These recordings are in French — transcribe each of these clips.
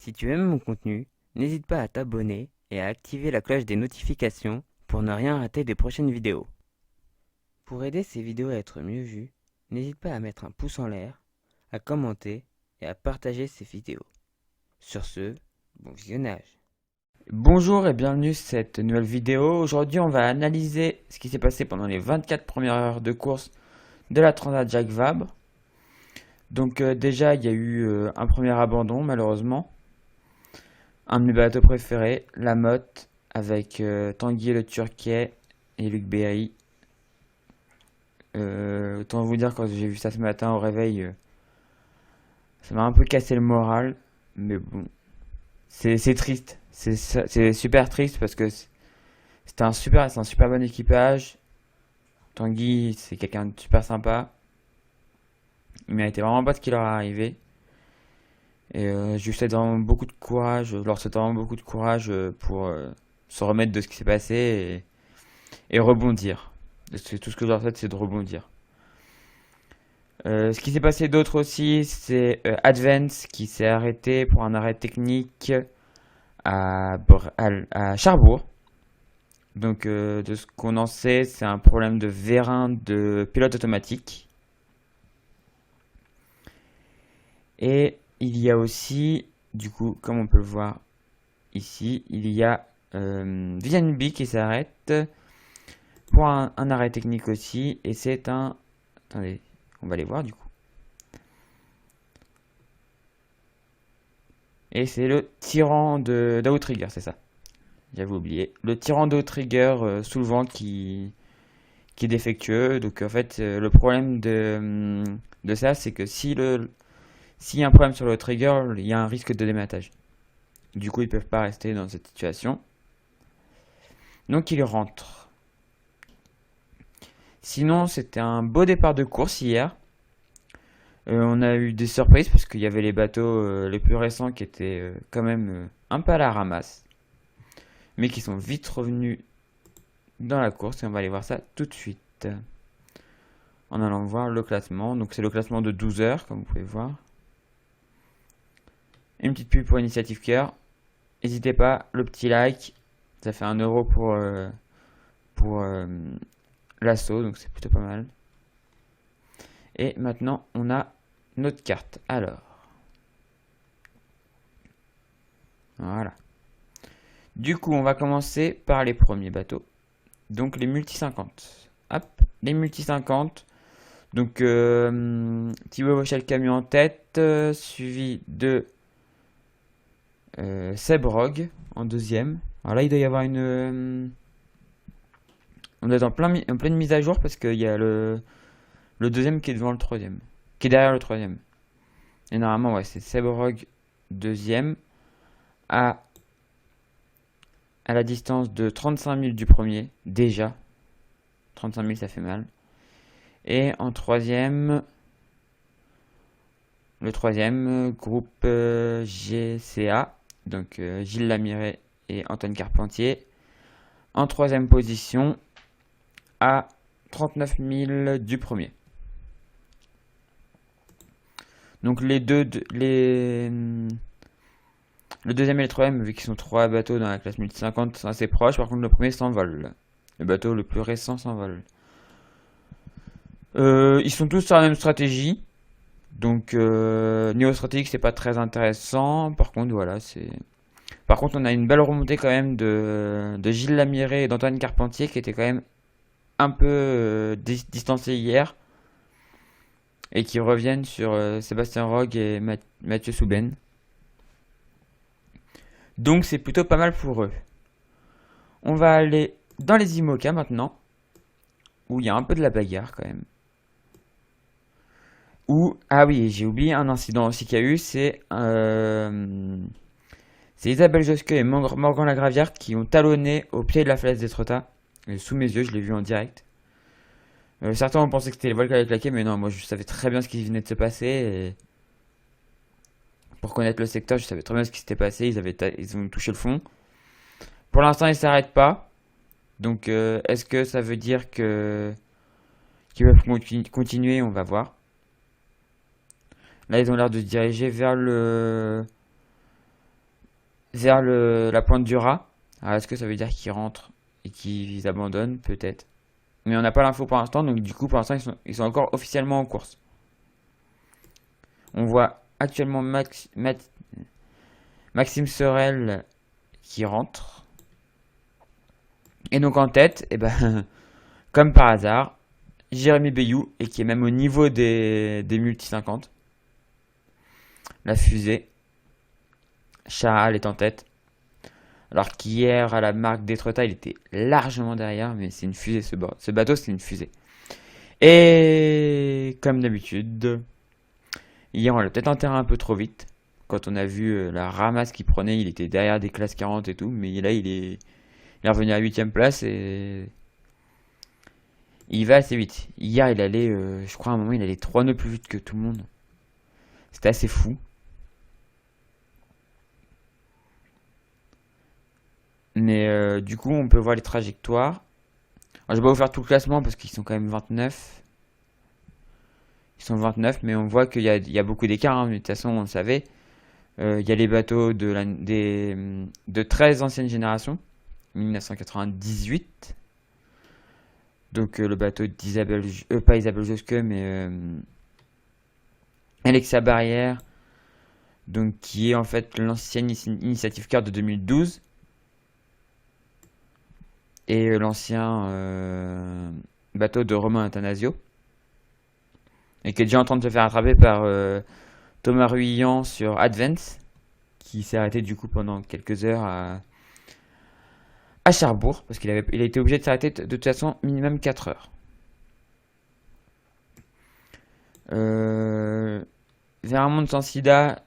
Si tu aimes mon contenu, n'hésite pas à t'abonner et à activer la cloche des notifications pour ne rien rater des prochaines vidéos. Pour aider ces vidéos à être mieux vues, n'hésite pas à mettre un pouce en l'air, à commenter et à partager ces vidéos. Sur ce, bon visionnage. Bonjour et bienvenue sur cette nouvelle vidéo. Aujourd'hui, on va analyser ce qui s'est passé pendant les 24 premières heures de course de la Transat Jacques Vabre. Donc déjà, il y a eu un premier abandon malheureusement. Un de mes bateaux préférés, la Motte, avec Tanguy le Turquet et Luc Berry. Autant vous dire, quand j'ai vu ça ce matin au réveil, ça m'a un peu cassé le moral. Mais bon, c'est triste. C'est super triste parce que c'est un super bon équipage. Tanguy, c'est quelqu'un de super sympa. Il méritait vraiment pas ce qui leur est arrivé. Et je lui souhaite vraiment beaucoup de courage. Je leur souhaite vraiment beaucoup de courage pour se remettre de ce qui s'est passé et rebondir. Tout ce que je leur souhaite, c'est de rebondir. Ce qui s'est passé d'autre aussi, c'est Advance qui s'est arrêté pour un arrêt technique à Cherbourg. Donc, de ce qu'on en sait, c'est un problème de vérin de pilote automatique. Et il y a aussi, du coup, comme on peut le voir ici, il y a Viviane B qui s'arrête pour un arrêt technique aussi. Et c'est un... Attendez, on va les voir du coup. Et c'est le tyran d'Outrigger, c'est ça. J'avais oublié. Le tyran d'Outrigger sous le vent qui est défectueux. Donc en fait, le problème de ça, c'est que s'il y a un problème sur le trigger, il y a un risque de dématage. Du coup, ils peuvent pas rester dans cette situation. Donc ils rentrent. Sinon, c'était un beau départ de course hier. On a eu des surprises parce qu'il y avait les bateaux les plus récents qui étaient quand même un peu à la ramasse, mais qui sont vite revenus dans la course et on va aller voir ça tout de suite en allant voir le classement. Donc c'est le classement de 12 heures comme vous pouvez voir. Une petite pub pour Initiative Cœur. N'hésitez pas, le petit like, ça fait 1 € pour l'assaut, donc c'est plutôt pas mal. Et maintenant on a notre carte. Alors, voilà. Du coup, on va commencer par les premiers bateaux. Donc les multi 50. Hop, les multi 50. Donc Thibaut Vauchel camion en tête, suivi de Seb Rogue en deuxième. Alors là, il doit y avoir on doit être en pleine mise à jour parce qu'il y a le deuxième qui est devant le troisième. Qui est derrière le troisième. Et normalement, ouais, c'est Seb Rogue deuxième à la distance de 35 000 du premier, déjà. 35 000, ça fait mal. Et en troisième, le troisième, groupe GCA, donc Gilles Lamiré et Antoine Carpentier. En troisième position, à 39 000 du premier. Donc le deuxième et le troisième, vu qu'ils sont 3 bateaux dans la classe multi 50, sont assez proches. Par contre, le premier s'envole. Le bateau le plus récent s'envole. Ils sont tous sur la même stratégie. Donc, niveau stratégique, c'est pas très intéressant. Par contre, voilà, c'est. Par contre, on a une belle remontée quand même de Gilles Lamiré et d'Antoine Carpentier qui étaient quand même un peu distancés hier et qui reviennent sur Sébastien Rogue et Mathieu Souben. Donc, c'est plutôt pas mal pour eux. On va aller dans les IMOCA maintenant, où il y a un peu de la bagarre quand même. Ah oui, j'ai oublié un incident aussi qu'il y a eu, c'est Isabelle Josquet et Morgan Lagravière qui ont talonné au pied de la falaise d'Étretat. Sous mes yeux, je l'ai vu en direct. Certains ont pensé que c'était les voiles qui avaient claqué, mais non, moi je savais très bien ce qui venait de se passer. Et pour connaître le secteur, je savais très bien ce qui s'était passé. Ils ont touché le fond. Pour l'instant, ils s'arrêtent pas. Donc, est-ce que ça veut dire que qu'ils peuvent continuer? On va voir. Là, ils ont l'air de se diriger vers vers la pointe du rat. Alors est-ce que ça veut dire qu'ils rentrent et qu'ils abandonnent? Peut-être. Mais on n'a pas l'info pour l'instant, donc du coup pour l'instant ils sont encore officiellement en course. On voit actuellement Maxime Sorel qui rentre. Et donc en tête, et ben, comme par hasard, Jérémy Bayou, et qui est même au niveau des multi 50. La fusée. Charal est en tête. Alors qu'hier, à la marque d'Étretat, il était largement derrière, mais c'est une fusée ce bateau, c'est une fusée. Et comme d'habitude, hier on l'a peut-être enterré un peu trop vite. Quand on a vu la ramasse qu'il prenait, il était derrière des classes 40 et tout, mais là il est revenu à 8ème place et il va assez vite. Hier il allait, je crois à un moment il allait 3 nœuds plus vite que tout le monde. C'était assez fou. Mais du coup on peut voir les trajectoires. Alors, je vais pas vous faire tout le classement parce qu'ils sont quand même 29. Ils sont 29, mais on voit qu'il y a beaucoup d'écart, hein, mais de toute façon on le savait. Il y a les bateaux de 13 anciennes générations, 1998. Donc le bateau d'Isabelle, pas Isabelle Josque, mais Alexia Barrière, donc qui est en fait l'ancienne initiative cœur de 2012 et l'ancien bateau de Romain Athanasio et qui est déjà en train de se faire attraper par Thomas Ruyant sur Advance, qui s'est arrêté du coup pendant quelques heures à Cherbourg parce il a été obligé de s'arrêter de toute façon minimum 4 heures. Vermont sans sida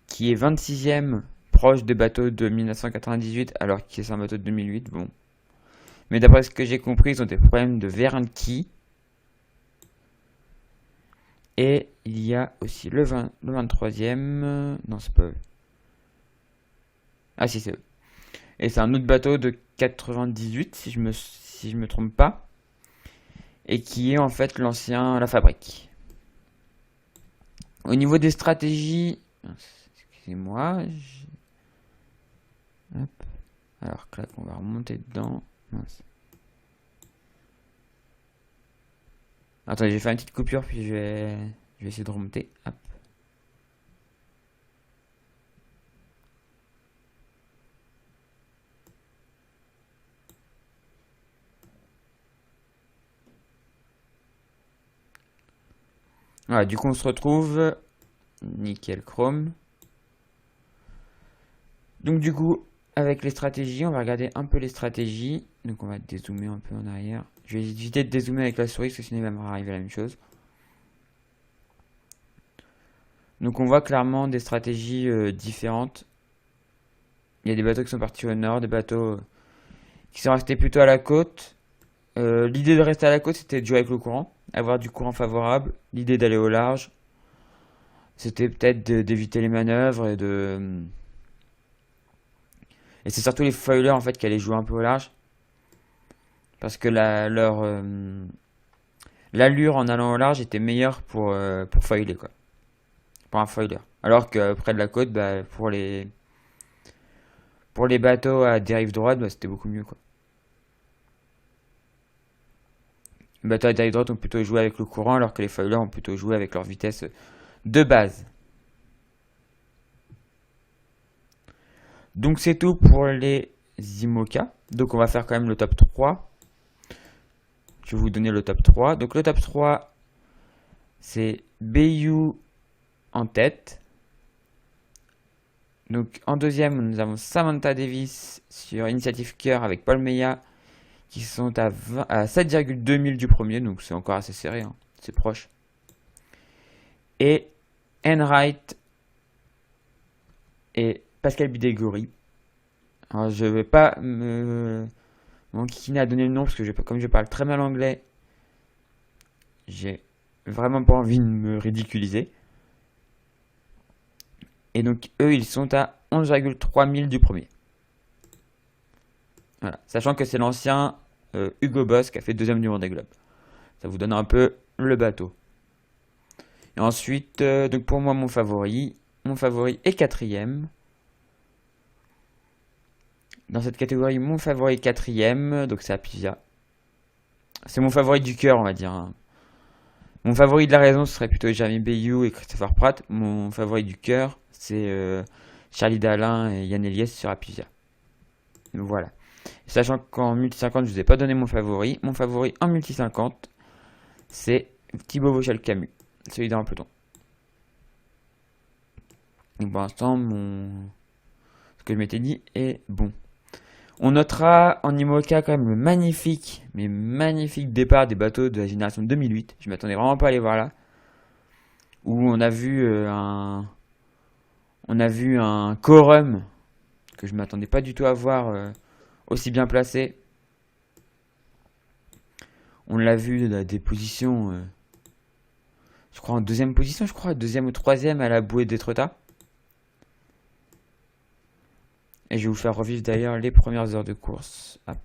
qui est 26ème proche des bateaux de 1998 alors que c'est un bateau de 2008. Bon. Mais d'après ce que j'ai compris, ils ont des problèmes de vernis. Et il y a aussi le 23ème. Non, c'est pas eux. Ah si, c'est eux. Et c'est un autre bateau de 98, si je me trompe pas. Et qui est en fait la fabrique. Au niveau des stratégies... Excusez-moi. Hop. Alors, clac, on va remonter dedans. Mince. Attendez, je vais faire une petite coupure, puis je vais essayer de remonter. Hop. Voilà, du coup, on se retrouve. Nickel chrome. Donc, du coup, avec les stratégies, on va regarder un peu les stratégies. Donc, on va dézoomer un peu en arrière. Je vais éviter de dézoomer avec la souris, parce que sinon, il va me arriver la même chose. Donc, on voit clairement des stratégies différentes. Il y a des bateaux qui sont partis au nord, des bateaux qui sont restés plutôt à la côte. L'idée de rester à la côte, c'était de jouer avec le courant, avoir du courant favorable. L'idée d'aller au large, c'était peut-être d'éviter les manœuvres et c'est surtout les foilers en fait qui allaient jouer un peu au large. Parce que l'allure en allant au large était meilleure pour foiler, quoi. Pour un foiler. Alors que près de la côte, bah, pour les bateaux à dérive droite, bah, c'était beaucoup mieux, quoi. Les bateaux à dérive droite ont plutôt joué avec le courant, alors que les foilers ont plutôt joué avec leur vitesse de base. Donc c'est tout pour les IMOCA. Donc on va faire quand même le top 3. Je vais vous donner le top 3. Donc le top 3, c'est Bayou en tête. Donc en deuxième, nous avons Samantha Davis sur Initiative Cœur avec Paul Meillat qui sont à 7,2 milles du premier. Donc c'est encore assez serré, hein. C'est proche. Et Enright et Pascal Bidégory. Alors je vais pas m'enquiquiner à donner le nom parce que comme je parle très mal anglais, j'ai vraiment pas envie de me ridiculiser. Et donc eux ils sont à 11,3 milles du premier. Voilà. Sachant que c'est l'ancien Hugo Boss qui a fait deuxième du Vendée Globe. Ça vous donne un peu le bateau. Et ensuite, donc pour moi mon favori est quatrième. dans cette catégorie, mon favori quatrième, donc c'est Apivia. C'est mon favori du cœur, on va dire, hein. Mon favori de la raison, ce serait plutôt Jérémy Bayou et Christopher Pratt. Mon favori du cœur, c'est Charlie Dalin et Yann Eliès sur Apivia. Donc voilà. Sachant qu'en multi 50, je vous ai pas donné mon favori. Mon favori en multi 50, c'est Thibaut Vauchel-Camus, celui dans un peloton. Donc pour l'instant, ce que je m'étais dit est bon. On notera en IMOCA quand même le magnifique, mais magnifique départ des bateaux de la génération 2008. Je m'attendais vraiment pas à les voir là. Où on a vu un quorum que je m'attendais pas du tout à voir aussi bien placé. On l'a vu à des positions, je crois en deuxième position, deuxième ou troisième à la bouée d'Étretat. Et je vais vous faire revivre d'ailleurs les premières heures de course. Hop.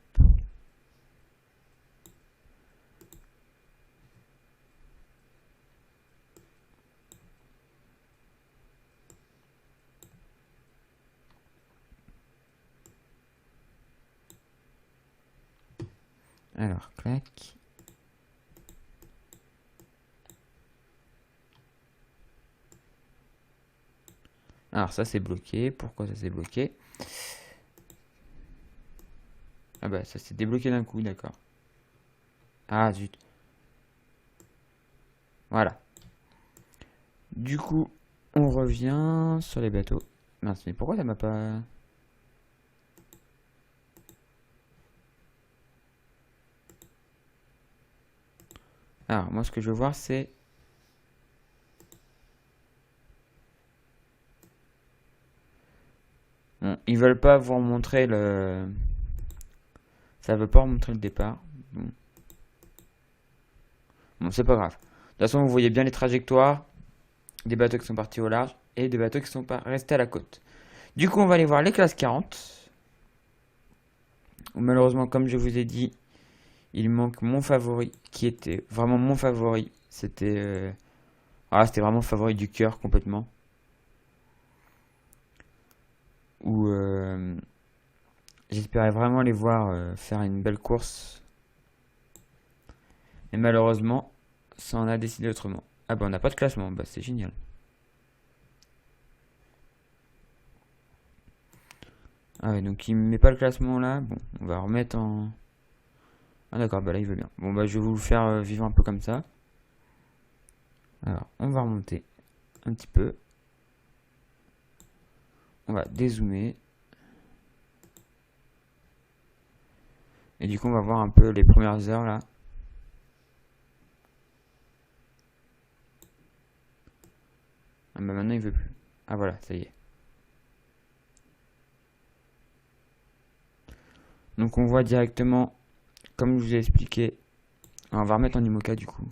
Alors, clac. Alors ça c'est bloqué. Pourquoi ça s'est bloqué? Ah bah ça s'est débloqué d'un coup, d'accord. Ah zut. Voilà. Du coup, on revient sur les bateaux. Mince, mais pourquoi ça m'a pas... Alors, moi ce que je veux voir c'est... Bon, ils veulent pas vous montrer le... Ça veut pas remontrer le départ. Bon, c'est pas grave. De toute façon, vous voyez bien les trajectoires des bateaux qui sont partis au large et des bateaux qui sont pas restés à la côte. Du coup, on va aller voir les classes 40. Malheureusement, comme je vous ai dit, il manque mon favori, qui était vraiment mon favori. C'était c'était vraiment le favori du cœur complètement. Où j'espérais vraiment les voir faire une belle course. Et malheureusement, ça en a décidé autrement. Ah bah on n'a pas de classement, bah c'est génial. Ah ouais, donc il me met pas le classement là. Bon, on va remettre en... Ah d'accord, bah là il veut bien. Bon bah je vais vous le faire vivre un peu comme ça. Alors, on va remonter un petit peu. On va dézoomer. Et du coup, on va voir un peu les premières heures là. Ah bah maintenant il veut plus. Ah voilà, ça y est. Donc on voit directement, comme je vous ai expliqué, on va remettre en IMOCA du coup.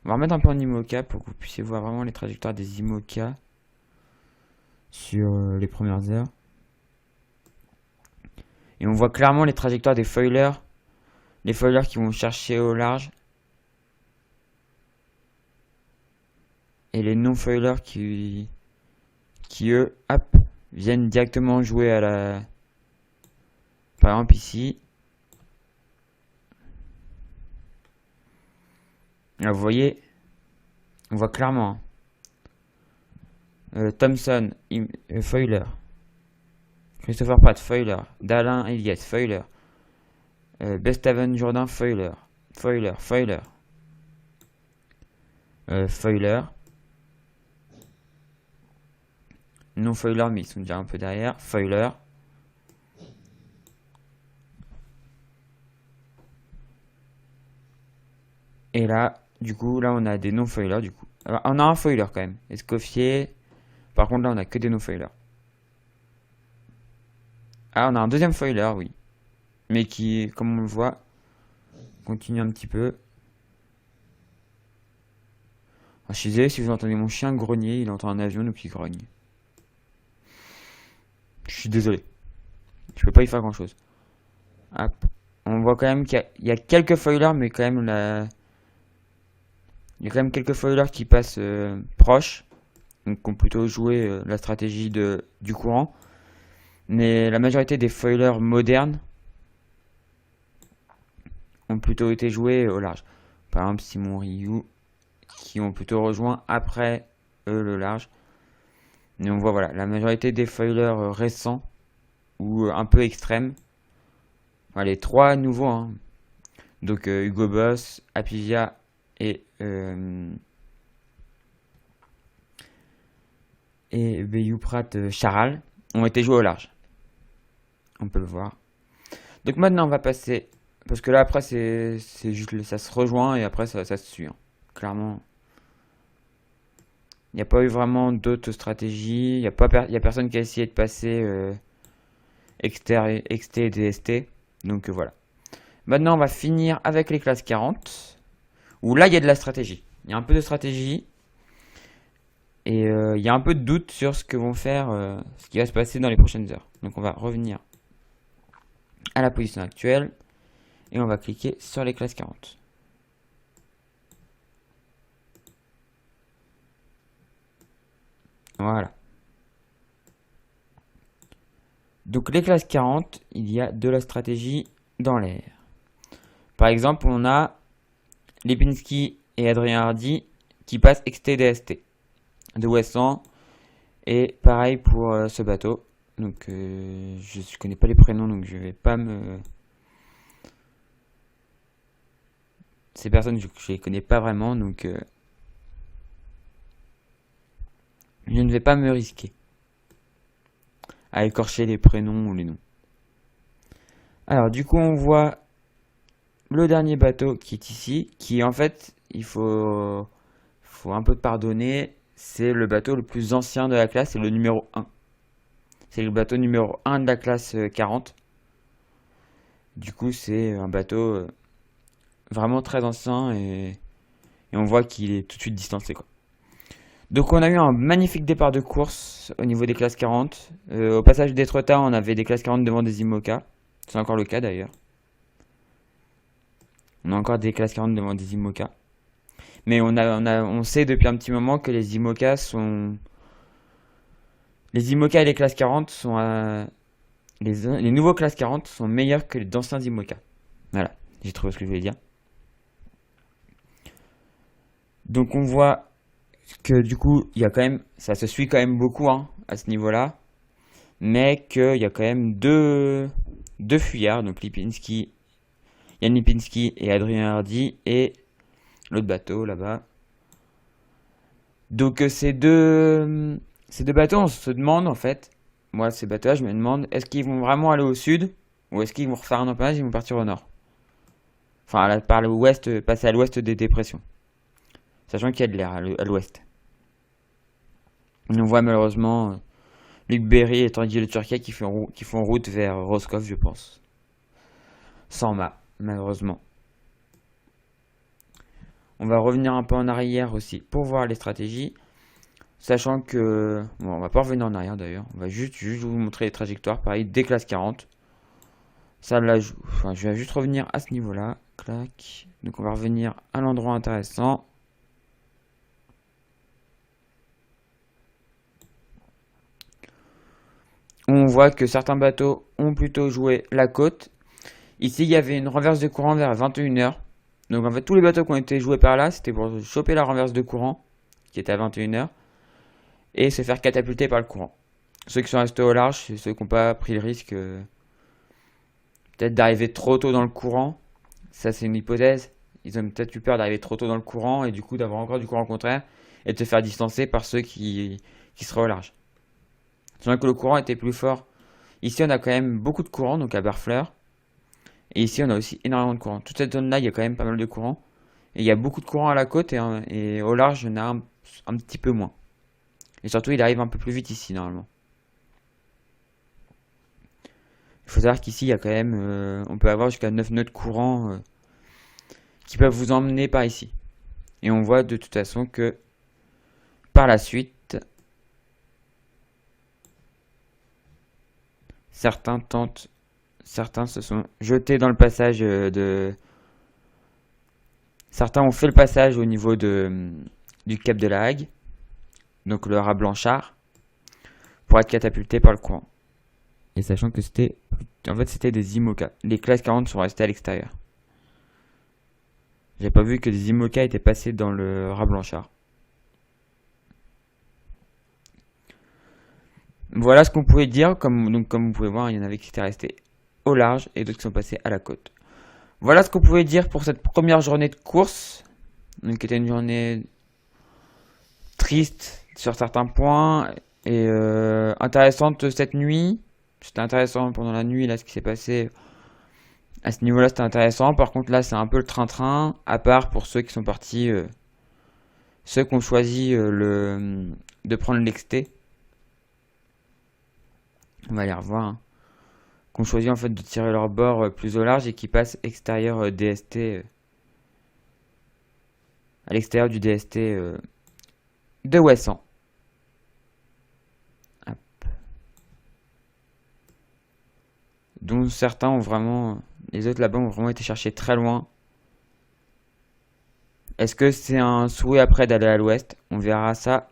On va remettre un peu en IMOCA pour que vous puissiez voir vraiment les trajectoires des IMOCA sur les premières heures. Et on voit clairement les trajectoires des foilers. Les foilers qui vont chercher au large. Et les non-foilers qui eux, hop, viennent directement jouer à la... Par exemple ici. Là, vous voyez, on voit clairement. Thompson, foiler. Christopher Pratt, foiler. Dalin, Elias, foiler. Bestaven, Jourdain, foiler. Foiler, foiler. Foiler. Non foiler, mais ils sont déjà un peu derrière. Foiler. Et là, du coup, là on a des non-foilers du coup. Alors, on a un foiler quand même. Escoffier. Par contre là on a que des non-foilers. Ah on a un deuxième foiler, oui. Mais qui, comme on le voit, continue un petit peu. Alors, je suis désolé si vous entendez mon chien grogner, il entend un avion donc il grogne. Je suis désolé. Je peux pas y faire grand chose. Hop. On voit quand même qu'il y a quelques foilers, mais quand même la... Il y a quand même quelques foilers qui passent proches. Donc qui ont plutôt joué la stratégie du courant. Mais la majorité des foilers modernes ont plutôt été joués au large. Par exemple, Simon Ryu, qui ont plutôt rejoint après eux le large. Mais on voit, voilà, la majorité des foilers récents ou un peu extrêmes. Enfin, les trois nouveaux, hein. Donc Hugo Boss, Apivia et Bayou Prat Charal ont été joués au large. On peut le voir. Donc maintenant on va passer, parce que là après c'est juste, ça se rejoint et après ça se suit, hein. Clairement, il n'y a pas eu vraiment d'autres stratégies. Il y a personne qui a essayé de passer XT et DST. Donc voilà. Maintenant on va finir avec les classes 40. Où là il y a de la stratégie. Il y a un peu de stratégie. Et il y a un peu de doute sur ce que vont faire, ce qui va se passer dans les prochaines heures. Donc on va revenir à la position actuelle. Et on va cliquer sur les classes 40. Voilà. Donc les classes 40, il y a de la stratégie dans l'air. Par exemple, on a Lipinski et Adrien Hardy qui passent XT-DST de Wesson. Et pareil pour ce bateau. Donc je connais pas les prénoms, donc je vais pas me... Ces personnes, je les connais pas vraiment, donc je ne vais pas me risquer à écorcher les prénoms ou les noms. Alors du coup on voit le dernier bateau qui est ici, qui en fait il faut un peu pardonner, c'est le bateau le plus ancien de la classe, c'est le numéro 1. C'est le bateau numéro 1 de la classe 40. Du coup c'est un bateau vraiment très ancien et on voit qu'il est tout de suite distancé, quoi. Donc on a eu un magnifique départ de course au niveau des classes 40. Au passage d'Étretat, on avait des classes 40 devant des IMOCA. C'est encore le cas d'ailleurs. On a encore des classes 40 devant des IMOCA. Mais on sait depuis un petit moment que les IMOCA sont... Les IMOCA et les classes 40 sont... Les nouveaux classes 40 sont meilleurs que les anciens IMOCA. Voilà, j'ai trouvé ce que je voulais dire. Donc on voit que du coup, il y a quand même, ça se suit quand même beaucoup, hein, à ce niveau-là, mais qu'il y a quand même deux fuyards, donc Yann Lipinski et Adrien Hardy, et l'autre bateau là-bas. Donc ces deux bateaux, on se demande en fait, moi ces bateaux-là, je me demande, est-ce qu'ils vont vraiment aller au sud, ou est-ce qu'ils vont refaire un empennage et ils vont partir au nord? Enfin, par l'ouest, passer à l'ouest des dépressions. Sachant qu'il y a de l'air à l'ouest. On voit malheureusement Luc Berry et Tanguy Le Turquet qui font route vers Roscoff, je pense. Sans mât, malheureusement. On va revenir un peu en arrière aussi pour voir les stratégies. Sachant que... Bon, on va pas revenir en arrière d'ailleurs. On va juste vous montrer les trajectoires, pareil, des classes 40. Ça, là, je vais juste revenir à ce niveau-là. Clac. Donc on va revenir à l'endroit intéressant. On voit que certains bateaux ont plutôt joué la côte. Ici, il y avait une renverse de courant vers 21h. Donc en fait, tous les bateaux qui ont été joués par là, c'était pour choper la renverse de courant, qui était à 21h, et se faire catapulter par le courant. Ceux qui sont restés au large, c'est ceux qui n'ont pas pris le risque peut-être d'arriver trop tôt dans le courant. Ça, c'est une hypothèse. Ils ont peut-être eu peur d'arriver trop tôt dans le courant et du coup d'avoir encore du courant contraire et de se faire distancer par ceux qui seraient au large. C'est vrai que le courant était plus fort. Ici, on a quand même beaucoup de courant, donc à Barfleur. Et ici, on a aussi énormément de courant. Toute cette zone-là, il y a quand même pas mal de courant. Et il y a beaucoup de courant à la côte et au large, il y en a un petit peu moins. Et surtout, il arrive un peu plus vite ici, normalement. Il faut savoir qu'ici, il y a quand même... on peut avoir jusqu'à 9 nœuds de courant qui peuvent vous emmener par ici. Et on voit de toute façon que par la suite, certains se sont jetés dans le passage Certains ont fait le passage au niveau du cap de la Hague, donc le rat Blanchard, pour être catapultés par le courant. Et sachant que c'était... En fait, c'était des IMOCA. Les classes 40 sont restées à l'extérieur. J'ai pas vu que des IMOCA étaient passés dans le rat blanchard. Voilà ce qu'on pouvait dire. Donc, comme vous pouvez voir, il y en avait qui étaient restés au large et d'autres qui sont passés à la côte. Voilà ce qu'on pouvait dire pour cette première journée de course. Donc, qui était une journée triste sur certains points et intéressante cette nuit. C'était intéressant pendant la nuit, là, ce qui s'est passé. À ce niveau-là, c'était intéressant. Par contre, là, c'est un peu le train-train. À part pour ceux qui sont partis, ceux qui ont choisi de prendre l'XT. On va aller revoir. Hein. Qui ont choisi en fait de tirer leur bord plus au large et qui passent extérieur DST. À l'extérieur du DST de Wesson. Dont certains ont vraiment... Les autres là-bas ont vraiment été cherchés très loin. Est-ce que c'est un souhait après d'aller à l'ouest? On verra ça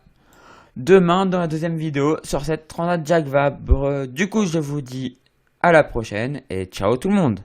demain dans la deuxième vidéo sur cette Transat Jacques Vabre. Du coup, je vous dis à la prochaine et ciao tout le monde.